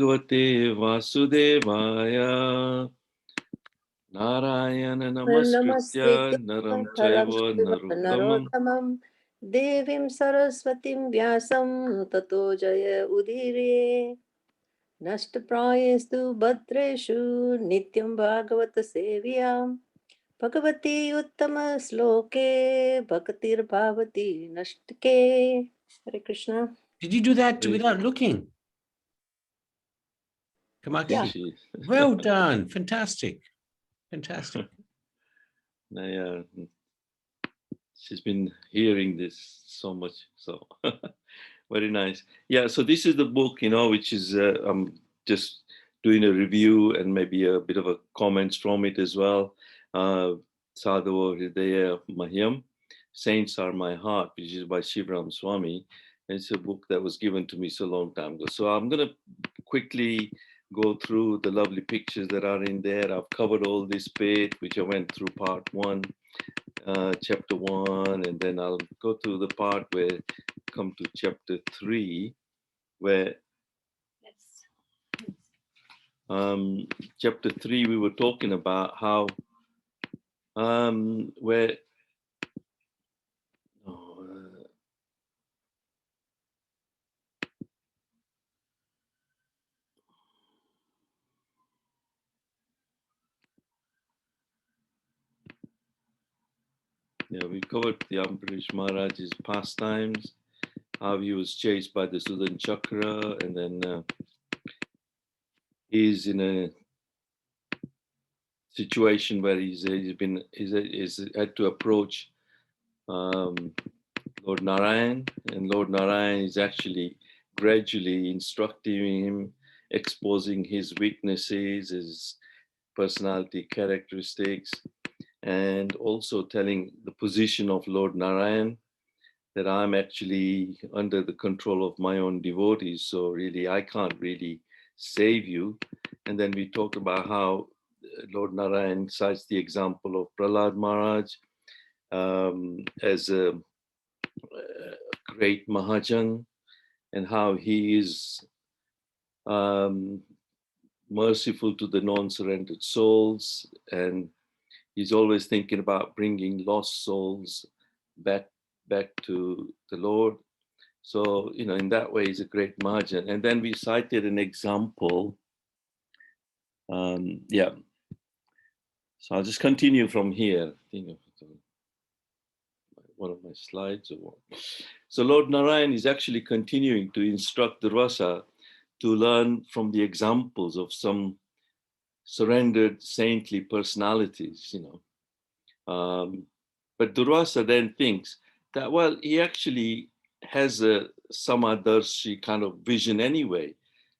Bhagavate Vasudevaya Narayana Namaskritya Namaskritya Naram Naram Chaiva Shiva Narottamam Narottamam Devim Saraswatim Vyasam Tato Jaya Udire Nashtaprayestu Bhadreshu Nityam Bhagavata Sevyam Bhagavati Uttama Sloke Bhaktir Bhavati Nashtake. Hare Krishna. Did you do that Hare without looking? Yeah. Kamakshi? Well done. Fantastic. Fantastic. Yeah, she's been hearing this so much, so very nice. Yeah, so this is the book, which is I'm just doing a review and maybe a bit of a comments from it as well. Sadhava Hridaya Mahyam, Saints Are My Heart, which is by Shivram Swami. It's a book that was given to me so long time ago. So I'm going to quickly go through the lovely pictures that are in there. I've covered all this bit, which I went through part one, chapter one, and then I'll go to the part where come to chapter three, where chapter three we were talking about how where oh, yeah, we covered the Ambarish Maharaja's pastimes, how he was chased by the Sudan Chakra, and then he's in a situation where he's had to approach Lord Narayan, and Lord Narayan is actually gradually instructing him, exposing his weaknesses, his personality characteristics, and also telling the position of Lord Narayan, that I'm actually under the control of my own devotees. So really, I can't really save you. And then we talked about how Lord Narayan cites the example of Prahlad Maharaj as a great Mahajan, and how he is um, merciful to the non-surrendered souls, and he's always thinking about bringing lost souls back to the Lord. So, in that way, he's a great Mahajan. And then we cited an example. Yeah. So I'll just continue from here. I think of one of my slides or what. So Lord Narayan is actually continuing to instruct Durvasa to learn from the examples of some surrendered saintly personalities. But Durvasa then thinks that, well, he actually has a Samadarshi kind of vision anyway.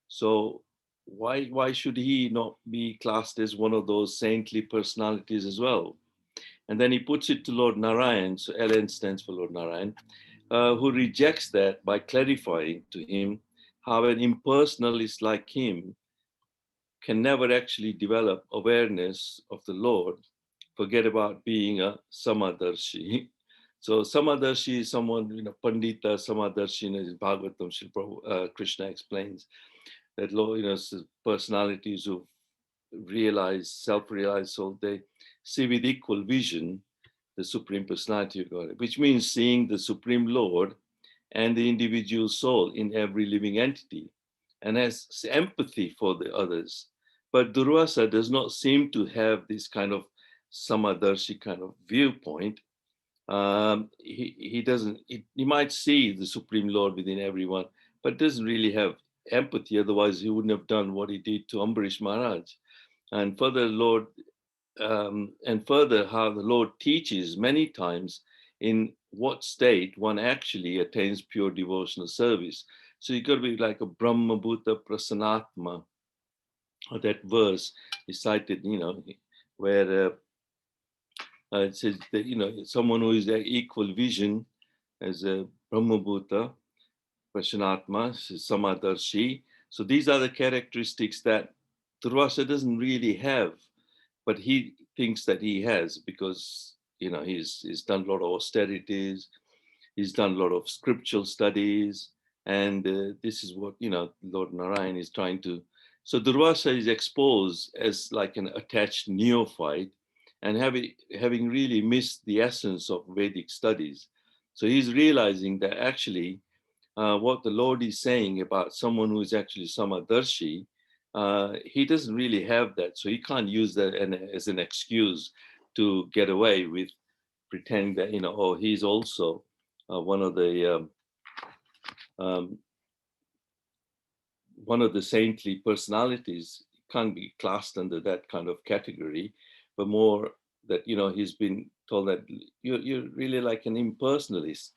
So why should he not be classed as one of those saintly personalities as well? And then he puts it to Lord Narayan, so LN stands for Lord Narayan, who rejects that by clarifying to him how an impersonalist like him can never actually develop awareness of the Lord, forget about being a Samadarshi. So Samadarshi is someone, Pandita Samadarshi in Bhagavatam, Krishna explains that Lord, personalities who realize, self-realized soul, they see with equal vision the Supreme Personality of God, which means seeing the Supreme Lord and the individual soul in every living entity, and has empathy for the others. But Durvasa does not seem to have this kind of Samadarshi kind of viewpoint. He doesn't, he might see the Supreme Lord within everyone, but doesn't really have empathy. Otherwise, he wouldn't have done what he did to Ambarish Maharaj. And further, how the Lord teaches many times in what state one actually attains pure devotional service. So you got to be like a Brahma Bhuta Prasanatma. That verse is cited, where it says that, someone who is equal vision as a Brahma Bhuta Prasanatma, Samadarshi. So these are the characteristics that Durvasa doesn't really have, but he thinks that he has, because he's done a lot of austerities, he's done a lot of scriptural studies, And this is what, Lord Narayan is trying to. So Durvasa is exposed as like an attached neophyte and having really missed the essence of Vedic studies. So he's realizing that actually what the Lord is saying about someone who is actually Samadarshi, he doesn't really have that. So he can't use that as an excuse to get away with pretending that, oh, he's also one of the um, one of the saintly personalities. Can't be classed under that kind of category, but more that, he's been told that you're really like an impersonalist.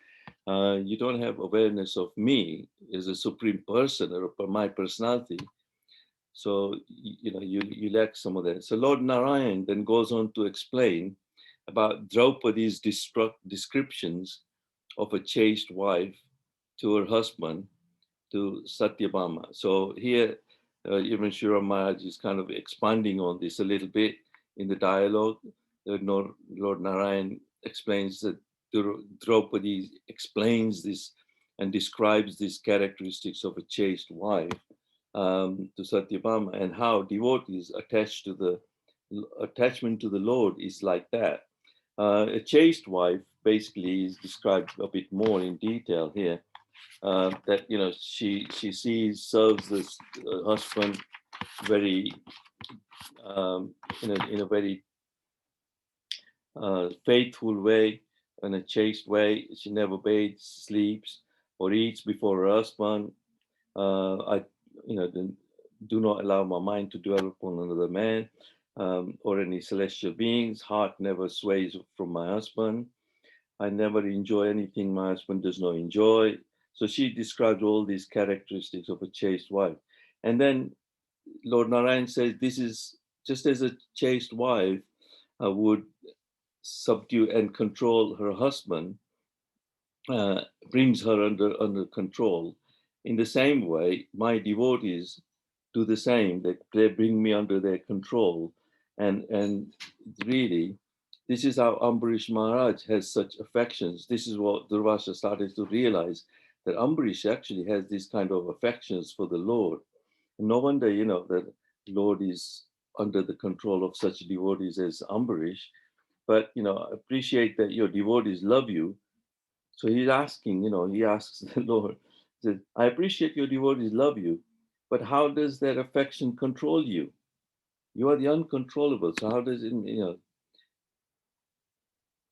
You don't have awareness of me as a supreme person or my personality. So, you lack some of that. So Lord Narayan then goes on to explain about Draupadi's descriptions of a chaste wife to her husband, to Satyabhama. So here, even Shura Maharaj is kind of expanding on this a little bit in the dialogue. Lord Narayan explains that Draupadi explains this and describes these characteristics of a chaste wife to Satyabhama, and how devotees attachment to the Lord is like that. A chaste wife basically is described a bit more in detail here. That she serves this husband very in a very faithful way, in a chaste way. She never bathes, sleeps, or eats before her husband. I do not allow my mind to dwell upon another man or any celestial beings. Heart never sways from my husband. I never enjoy anything my husband does not enjoy. So she describes all these characteristics of a chaste wife. And then Lord Narayan says this is just as a chaste wife would subdue and control her husband, brings her under control. In the same way, my devotees do the same. They bring me under their control. And really, this is how Ambarish Maharaj has such affections. This is what Durvasa started to realize, that Ambarish actually has these kind of affections for the Lord. And no wonder, that Lord is under the control of such devotees as Ambarish. But, appreciate that your devotees love you. So he's asking, he asks the Lord, he says, I appreciate your devotees love you, but how does that affection control you? You are the uncontrollable. So how does it,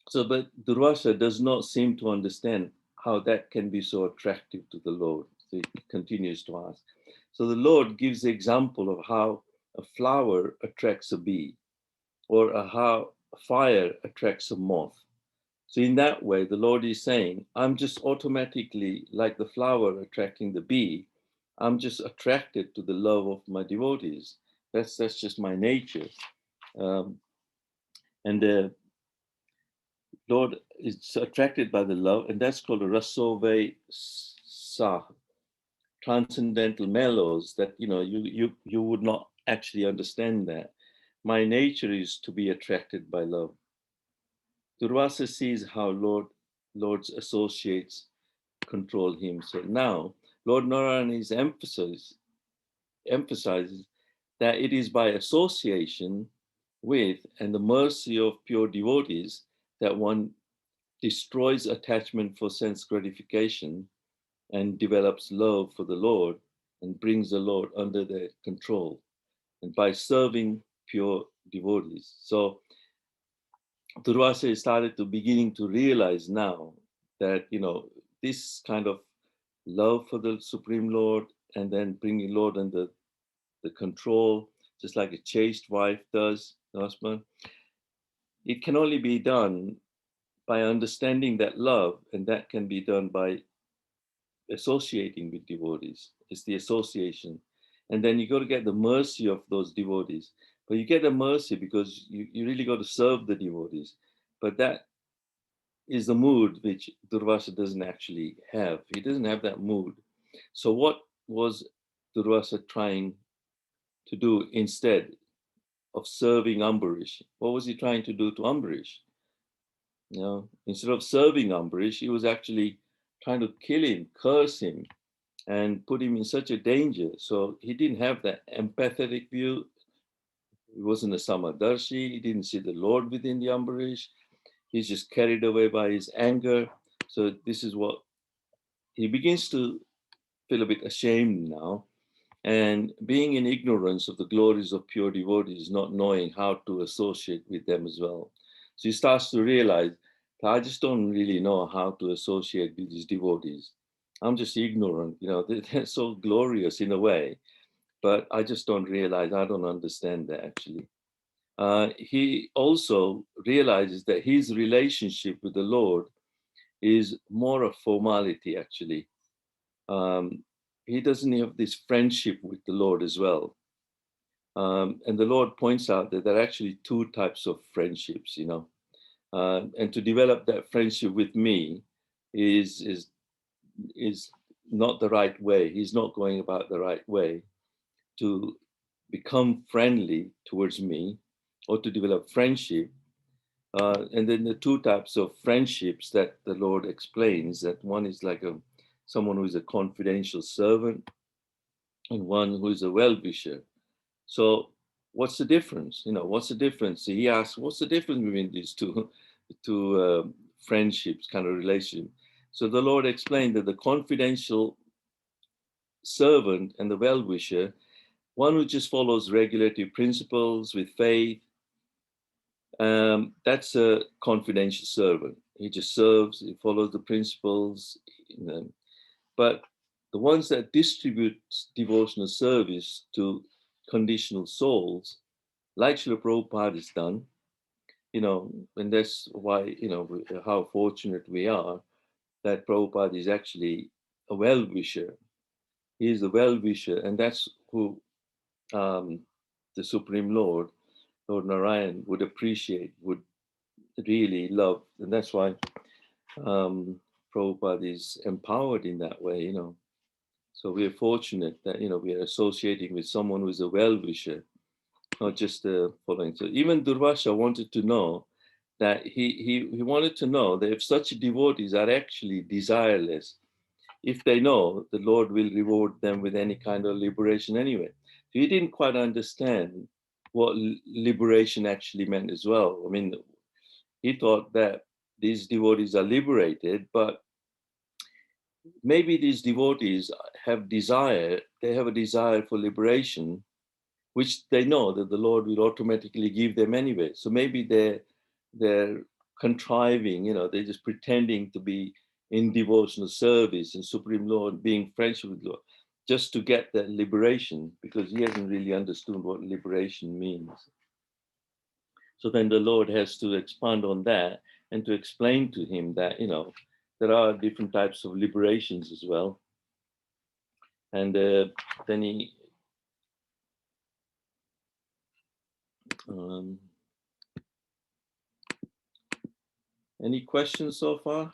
so, but Durvasa does not seem to understand how that can be so attractive to the Lord. So he continues to ask. So the Lord gives the example of how a flower attracts a bee, or how fire attracts a moth. So in that way, the Lord is saying, I'm just automatically like the flower attracting the bee. I'm just attracted to the love of my devotees. That's just my nature. And Lord is attracted by the love, and that's called a rasove sa, transcendental mellows that you would not actually understand that. My nature is to be attracted by love. Durvasa sees how Lord's associates control him. So now Lord Narayan is emphasizes that it is by association with and the mercy of pure devotees that one destroys attachment for sense gratification and develops love for the Lord and brings the Lord under their control, and by serving pure devotees. So Durvasa started to beginning to realize now that this kind of love for the Supreme Lord and then bringing Lord under the control, just like a chaste wife does, the husband, it can only be done by understanding that love, and that can be done by associating with devotees. It's the association. And then you got to get the mercy of those devotees. But you get the mercy because you really got to serve the devotees. But that is the mood which Durvasa doesn't actually have. He doesn't have that mood. So what was Durvasa trying to do instead of serving Ambarish? What was he trying to do to Ambarish? Instead of serving Ambarish, he was actually trying to kill him, curse him, and put him in such a danger. So he didn't have that empathetic view. He wasn't a Samadarshi. He didn't see the Lord within the Ambarish. He's just carried away by his anger. So this is what he begins to feel a bit ashamed now. And being in ignorance of the glories of pure devotees, not knowing how to associate with them as well. So he starts to realize, I just don't really know how to associate with these devotees. I'm just ignorant, they're so glorious in a way, but I just don't realize, I don't understand that actually. He also realizes that his relationship with the Lord is more a formality actually. He doesn't have this friendship with the Lord as well. And the Lord points out that there are actually two types of friendships, and to develop that friendship with me is not the right way. He's not going about the right way to become friendly towards me or to develop friendship. And then the two types of friendships that the Lord explains, that one is like someone who is a confidential servant and one who is a well-wisher. So what's the difference? What's the difference? He asks, what's the difference between these two friendships, kind of relationship? So the Lord explained that the confidential servant and the well-wisher, one who just follows regulative principles with faith, that's a confidential servant. He just serves, he follows the principles. But the ones that distribute devotional service to conditional souls, like Srila Prabhupada has done, and that's why, how fortunate we are that Prabhupada is actually a well-wisher. He is a well-wisher, and that's who the Supreme Lord, Lord Narayan, would appreciate, would really love. And that's why Prabhupada is empowered in that way, So we are fortunate that, we are associating with someone who is a well-wisher, not just following. So even Durvasa wanted to know that he wanted to know that if such devotees are actually desireless, if they know the Lord will reward them with any kind of liberation anyway. So he didn't quite understand what liberation actually meant as well. I mean, he thought that these devotees are liberated, but maybe these devotees have desire, they have a desire for liberation, which they know that the Lord will automatically give them anyway. So maybe they're contriving, they're just pretending to be in devotional service and Supreme Lord, being friends with Lord, just to get that liberation, because he hasn't really understood what liberation means. So then the Lord has to expand on that and to explain to him that, there are different types of liberations as well. And then he, any questions so far?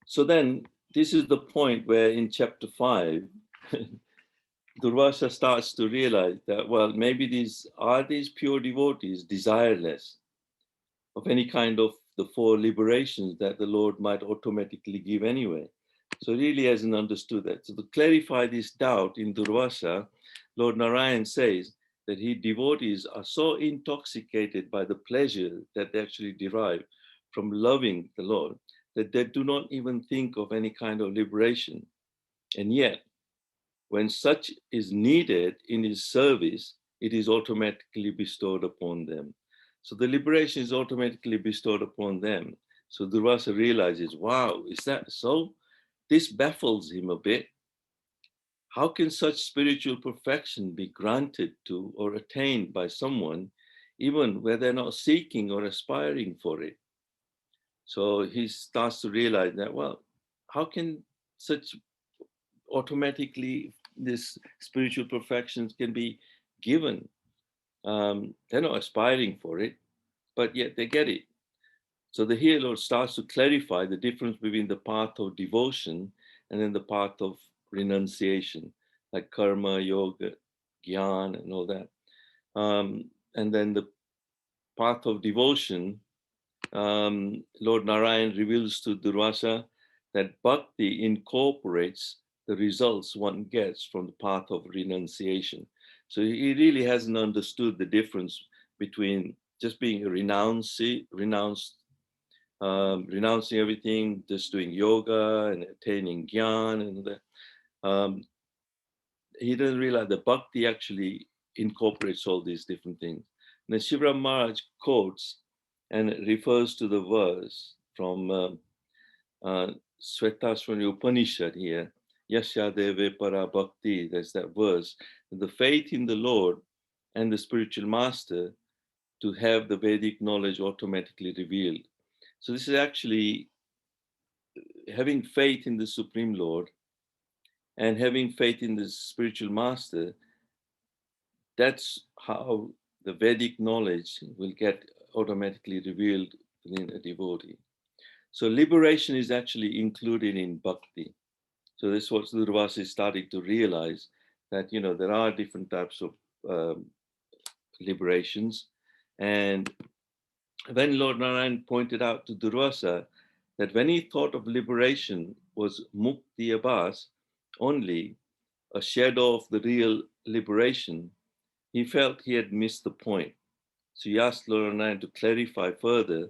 So then this is the point where in chapter 5, Durvasa starts to realize that, well, maybe these pure devotees desireless of any kind of the four liberations that the Lord might automatically give anyway. So really hasn't understood that. So to clarify this doubt in Durvasa, Lord Narayan says that devotees are so intoxicated by the pleasure that they actually derive from loving the Lord that they do not even think of any kind of liberation. And yet, when such is needed in his service, it is automatically bestowed upon them. So the liberation is automatically bestowed upon them. So Durvasa realizes, wow, is that so? This baffles him a bit. How can such spiritual perfection be granted to or attained by someone, even where they're not seeking or aspiring for it? So he starts to realize that, well, how can such automatically this spiritual perfections can be given? They're not aspiring for it, but yet they get it. So the here Lord starts to clarify the difference between the path of devotion and then the path of renunciation, like karma, yoga, gyan, and all that. And then the path of devotion, Lord Narayan reveals to Durvasa that bhakti incorporates the results one gets from the path of renunciation. So he really hasn't understood the difference between just being a renouncing everything, just doing yoga and attaining jnana, and he doesn't realize that bhakti actually incorporates all these different things. And then Shivram Maharaj quotes and refers to the verse from Svetaswani Upanishad here, Yasya Deve Para Bhakti, there's that verse, the faith in the Lord and the spiritual master to have the Vedic knowledge automatically revealed. So this is actually having faith in the Supreme Lord and having faith in the spiritual master. That's how the Vedic knowledge will get automatically revealed within a devotee. So liberation is actually included in bhakti. So this is what Durvasa is starting to realize, that, you know, there are different types of liberations. And when Lord Narayan pointed out to Durvasa that when he thought of liberation was mukti abhas, only a shadow of the real liberation, he felt he had missed the point. So he asked Lord Narayan to clarify further.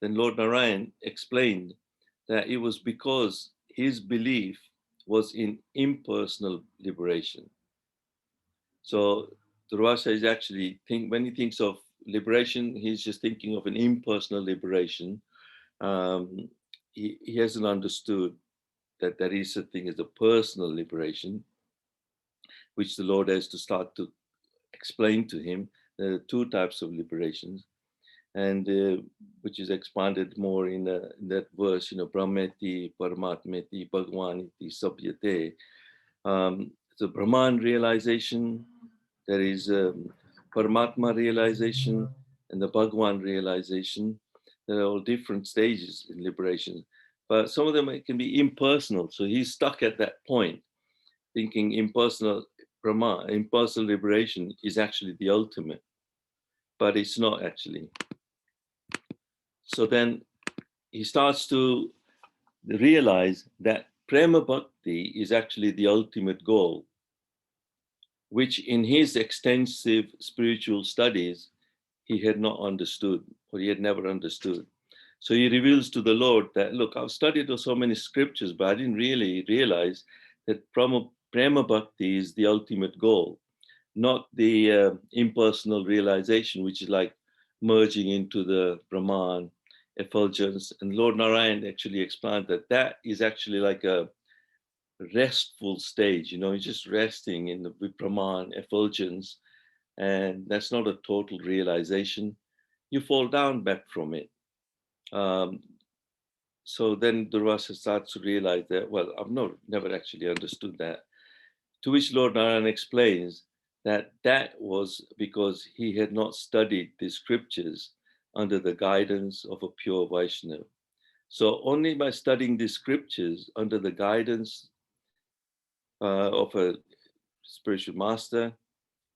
Then Lord Narayan explained that it was because his belief was in impersonal liberation. So Durvasa is actually when he thinks of liberation, he's just thinking of an impersonal liberation. He hasn't understood that there is a thing as a personal liberation, which the Lord has to start to explain to him. There are two types of liberations, and which is expanded more in that verse, you know, Brahmeti, Paramatmeti, Bhagwaniti, Sabhyate. The Brahman realization, there is Paramatma realization, and the Bhagwan realization. They're all different stages in liberation, but some of them can be impersonal. So he's stuck at that point, thinking impersonal Brahman, impersonal liberation is actually the ultimate, but it's not actually. So then he starts to realize that Prema Bhakti is actually the ultimate goal, which in his extensive spiritual studies, he had not understood, or he had never understood. So he reveals to the Lord that, look, I've studied so many scriptures, but I didn't really realize that Prema Bhakti is the ultimate goal, not the impersonal realization, which is like merging into the Brahman, effulgence. And Lord Narayan actually explained that that is actually like a restful stage, you know, you're just resting in the Brahman, effulgence, and that's not a total realization. You fall down back from it. So then Durvasa starts to realize that, well, I've never actually understood that. To which Lord Narayan explains that that was because he had not studied the scriptures under the guidance of a pure Vaishnava. So only by studying the scriptures under the guidance of a spiritual master,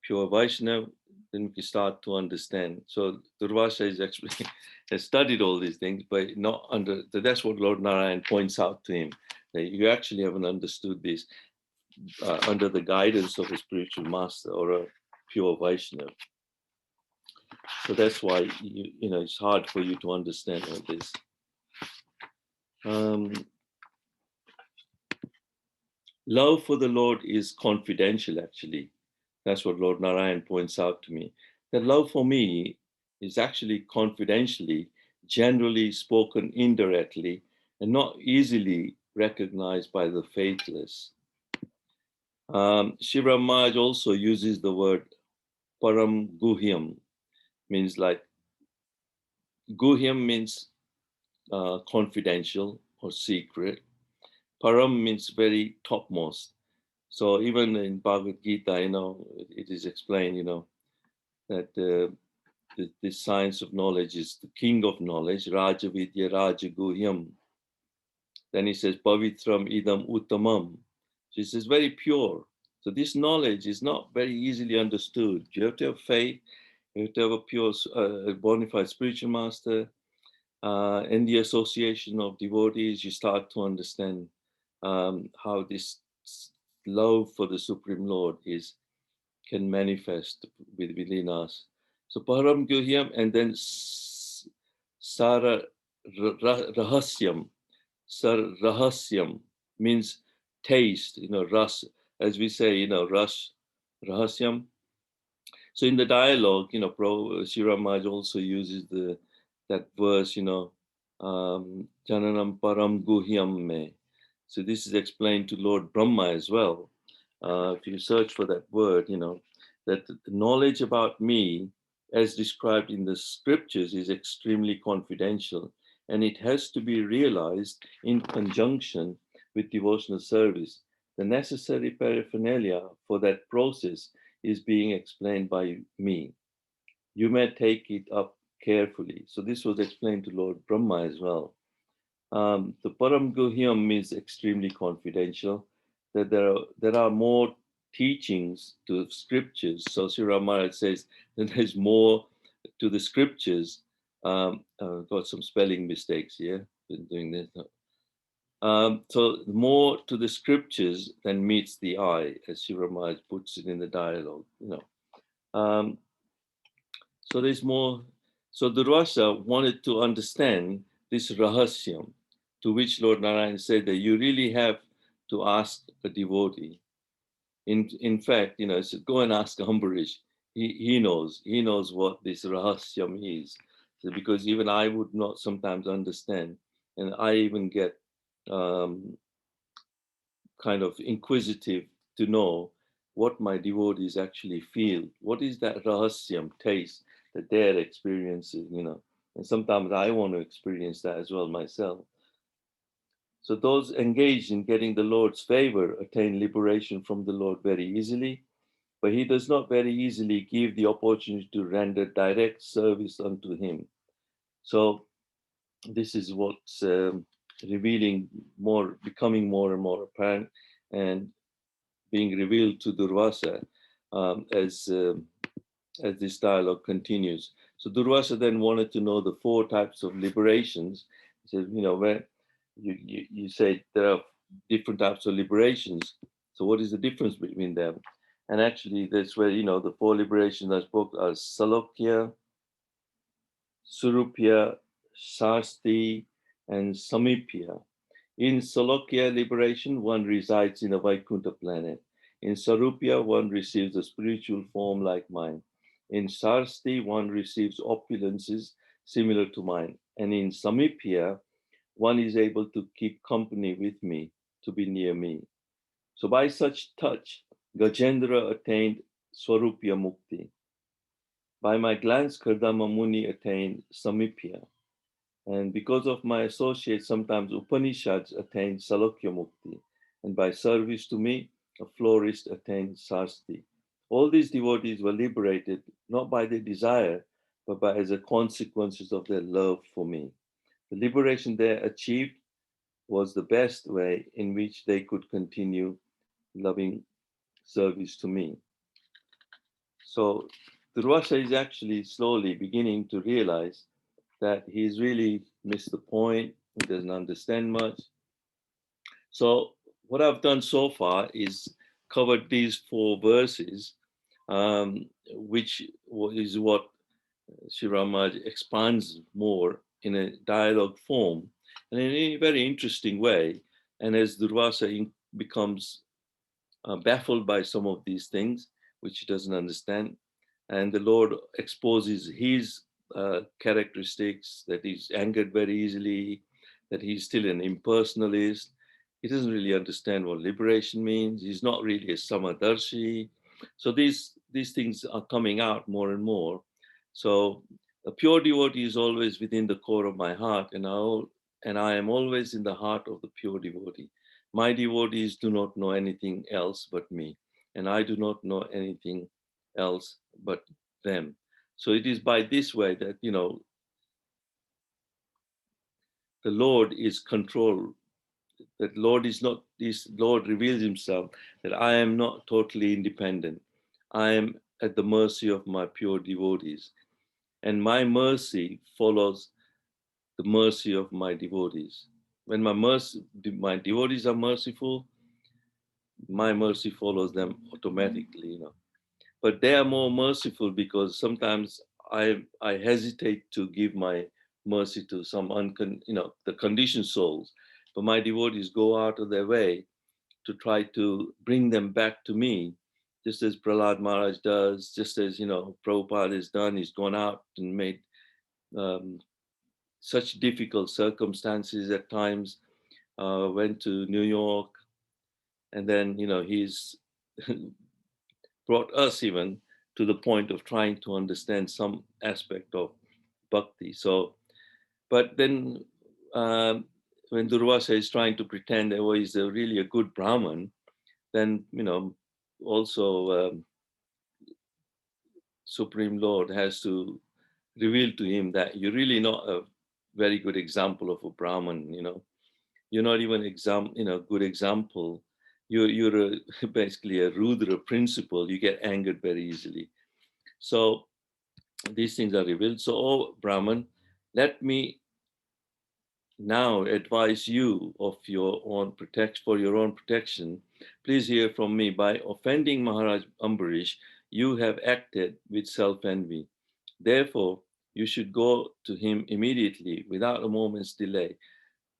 pure Vaishnava, then we can start to understand. So Durvasa is actually has studied all these things, but not under. That's what Lord Narayan points out to him, that you actually haven't understood this under the guidance of a spiritual master or a pure Vaishnava. So that's why you know it's hard for you to understand all this. Love for the Lord is confidential, actually. That's what Lord Narayan points out to me. That love for me is actually confidentially, generally spoken indirectly, and not easily recognized by the faithless. Shiva Maharaj also uses the word param guhyam, means like guhyam means confidential or secret. Param means very topmost. So even in Bhagavad Gita, you know, it is explained, you know, that the science of knowledge is the king of knowledge, Raja Vidya Raja Guhyam. Then he says, Pavitram idam uttamam. So he says, very pure. So this knowledge is not very easily understood. You have to have faith, you have to have a pure, bona fide spiritual master, in the association of devotees, you start to understand how this love for the Supreme Lord can manifest within us. So Param Guhyam and then Sara Rahasyam. Sar Rahasyam means taste, ras, as we say, ras, Rahasyam. So in the dialogue, Sri Maharaj also uses that verse, Jananam Param Guhyam Me. So this is explained to Lord Brahma as well. If you search for that word, that the knowledge about me, as described in the scriptures, is extremely confidential, and it has to be realized in conjunction with devotional service. The necessary paraphernalia for that process is being explained by me. You may take it up carefully. So this was explained to Lord Brahma as well. The Param Guhyam is extremely confidential, that there are more teachings to scriptures. So Sri Maharaj says that there's more to the scriptures. Got some spelling mistakes here, been doing this. So more to the scriptures than meets the eye, as Sri Maharaj puts it in the dialogue. So there's more. So Durvasa wanted to understand this rahasyam, to which Lord Narayan said that you really have to ask a devotee. In fact, so go and ask Ambarish. He knows what this rahasyam is. So because even I would not sometimes understand, and I even get kind of inquisitive to know what my devotees actually feel. What is that rahasyam taste that they're experiencing, And sometimes I want to experience that as well myself. So those engaged in getting the Lord's favor attain liberation from the Lord very easily, but he does not very easily give the opportunity to render direct service unto him. So this is what's revealing more, becoming more and more apparent, and being revealed to Durvasa as this dialogue continues. So Durvasa then wanted to know the 4 types of liberations. He said, where you say there are different types of liberations. So what is the difference between them? And actually, that's where, the 4 liberations I spoke are Salokya, Surupya, Shasti, and Samipya. In Salokya liberation, one resides in a Vaikuntha planet. In Sarupya, one receives a spiritual form like mine. In Sarsti, one receives opulences similar to mine. And in Samipya, one is able to keep company with me, to be near me. So by such touch, Gajendra attained Swarupya Mukti. By my glance, Kardama Muni attained Samipya. And because of my associates, sometimes Upanishads attain Salokya Mukti. And by service to me, a florist attained Sasti. All these devotees were liberated, not by their desire, but by as a consequence of their love for me. The liberation they achieved was the best way in which they could continue loving service to me. So Durvasa is actually slowly beginning to realize that he's really missed the point, he doesn't understand much. So what I've done so far is covered these 4 verses, which is what Sri Ramaj expands more in a dialogue form, and in a very interesting way. And as Durvasa becomes baffled by some of these things, which he doesn't understand, and the Lord exposes his characteristics, that he's angered very easily, that he's still an impersonalist. He doesn't really understand what liberation means. He's not really a Samadarshi. So these things are coming out more and more. So a pure devotee is always within the core of my heart, and I am always in the heart of the pure devotee. My devotees do not know anything else but me, and I do not know anything else but them. So it is by this way that, the Lord is controlled, that Lord is not, this Lord reveals himself, that I am not totally independent. I am at the mercy of my pure devotees. And my mercy follows the mercy of my devotees. When my devotees are merciful, my mercy follows them automatically, you know. But they are more merciful because sometimes I hesitate to give my mercy to some the conditioned souls. But my devotees go out of their way to try to bring them back to me, just as Prahlad Maharaj does, just as, you know, Prabhupada has done. He's gone out and made such difficult circumstances at times, went to New York, and then, you know, he's brought us even to the point of trying to understand some aspect of bhakti. So, but then when Durvasa is trying to pretend that, well, he's really a good Brahmin, then, you know, also Supreme Lord has to reveal to him that you're really not a very good example of a Brahmin, you know. You're not even good example. You're basically a Rudra principle. You get angered very easily. So these things are revealed. So, oh Brahman, let me now advise you of your own for your own protection. Please hear from me. By offending Maharaj Ambarish, you have acted with self-envy. Therefore, you should go to him immediately without a moment's delay.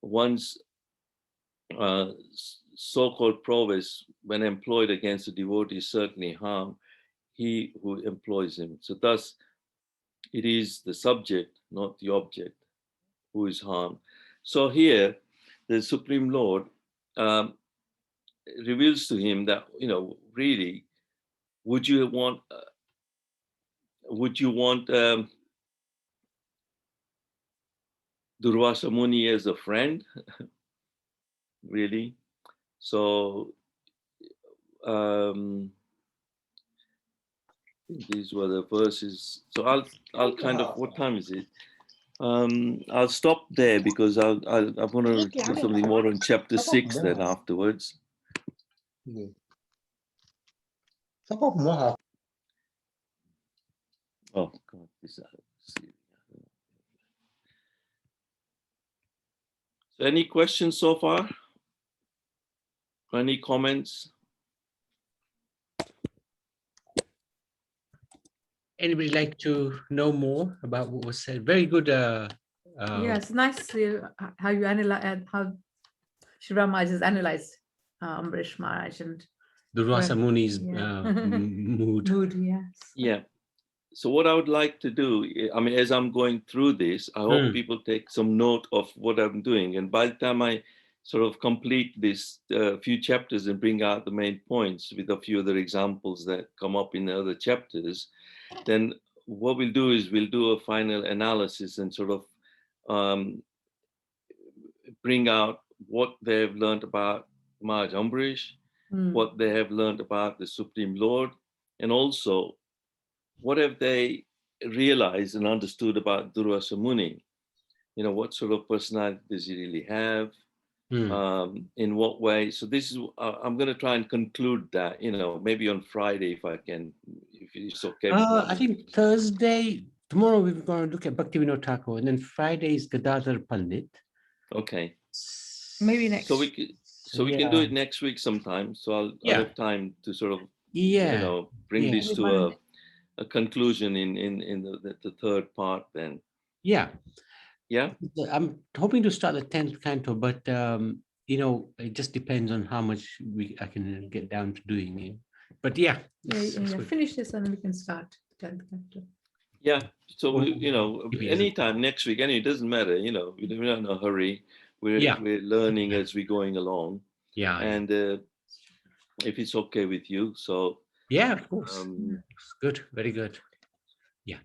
Once so-called prowess, when employed against a devotee, certainly harm he who employs him. So thus, it is the subject, not the object, who is harmed. So here, the Supreme Lord reveals to him that, you know, really, would you want Durvasa Muni as a friend? Really? So these were the verses. So I'll kind of, what time is it? I'll stop there because I'm going to do something more on chapter 6 then afterwards. Oh God, this. So any questions so far? Any comments? Anybody like to know more about what was said? Very good. Yes, nice how you analyze how Shri Maharaj has analyzed Ambarish Maharaj and Durvasa Muni's yeah. mood. Mood, yes. Yeah. So what I would like to do, I mean, as I'm going through this, I hope people take some note of what I'm doing. And by the time I sort of complete this few chapters and bring out the main points with a few other examples that come up in the other chapters, then what we'll do is we'll do a final analysis and sort of bring out what they've learned about Maharaj Ambarish, what they have learned about the Supreme Lord, and also what have they realized and understood about Durvasa Muni? You know, what sort of personality does he really have? In what way? So this is, I'm going to try and conclude that, you know, maybe on Friday if I can, if it's okay. I think Thursday, tomorrow we're going to look at Bhaktivinoda Thakur, and then Friday is Gadadhar Pandit. Okay. Maybe next. So we can do it next week sometime. So I'll have time to sort of, you know, bring this to a conclusion in the third part then. Yeah. I'm hoping to start the 10th canto, but you know, it just depends on how much I can get down to doing it. But finish this and we can start 10th canto. Yeah. So you know, anytime next week, it doesn't matter. You know, we're not in a hurry. We're learning as we're going along. Yeah. And if it's okay with you, so of course, it's good, very good. Yeah.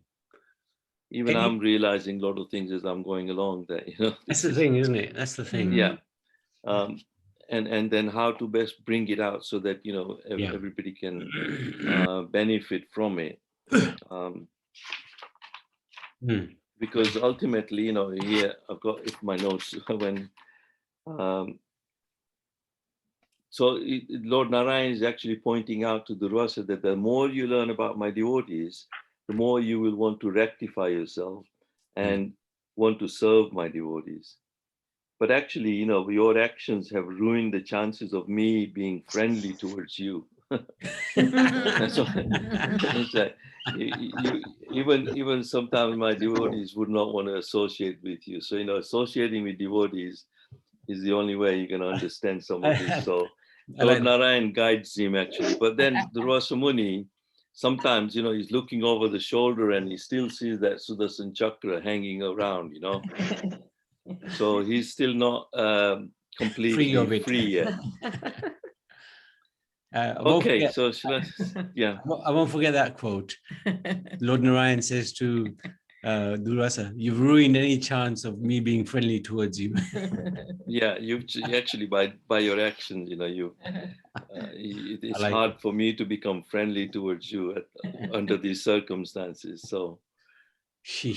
Even I'm realizing a lot of things as I'm going along. That, you know, that's the thing, isn't it? That's the thing. Yeah. And then how to best bring it out so that, you know, everybody can benefit from it. Because ultimately, you know, here I've got my notes when so Lord Narayan is actually pointing out to Durvasa that the more you learn about my devotees, the more you will want to rectify yourself. And want to serve my devotees. But actually, your actions have ruined the chances of me being friendly towards you. That's why it's like, even sometimes my devotees would not want to associate with you. So, associating with devotees is the only way you can understand some of this. So Lord Narayan guides him actually. But then Durvasa Muni, sometimes, he's looking over the shoulder and he still sees that Sudarshan Chakra hanging around, So he's still not completely free yet. Okay, so yeah. I won't forget that quote. Lord Narayan says to Durvasa, "You've ruined any chance of me being friendly towards you." Yeah, you've actually by your actions, it's hard for me to become friendly towards you under these circumstances. So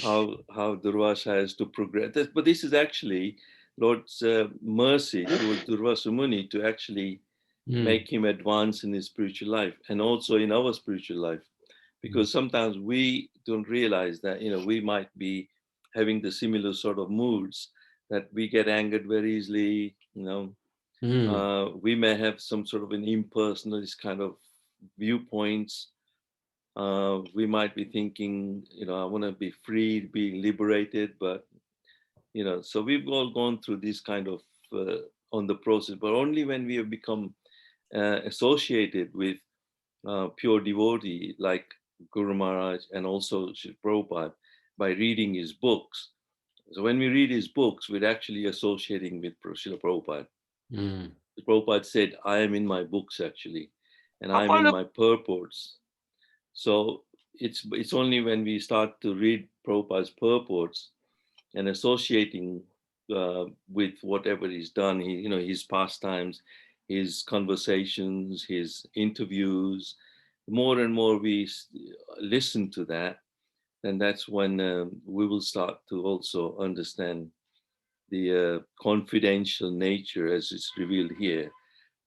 how Durvasa has to progress. But this is actually Lord's mercy towards Durvasa Muni to actually make him advance in his spiritual life and also in our spiritual life. Because sometimes we don't realize that, we might be having the similar sort of moods, that we get angered very easily, we may have some sort of an impersonalist kind of viewpoints. We might be thinking, I want to be free, be liberated, but, so we've all gone through this kind of on the process, but only when we have become associated with pure devotee like Guru Maharaj and also Srila Prabhupada by reading his books. So when we read his books, we're actually associating with Srila Prabhupada. Prabhupada said, I am in my books actually, and I'm in my purports. So it's only when we start to read Prabhupada's purports and associating with whatever he's done, his pastimes, his conversations, his interviews, more and more we listen to that, and that's when we will start to also understand the confidential nature as it's revealed here,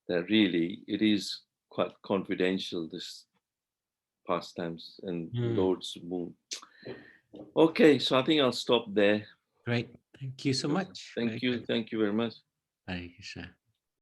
that really it is quite confidential, this pastimes and Lord's moon. Okay, so I think I'll stop there. Great. Thank you so much. Thank you very much. Hare Krishna.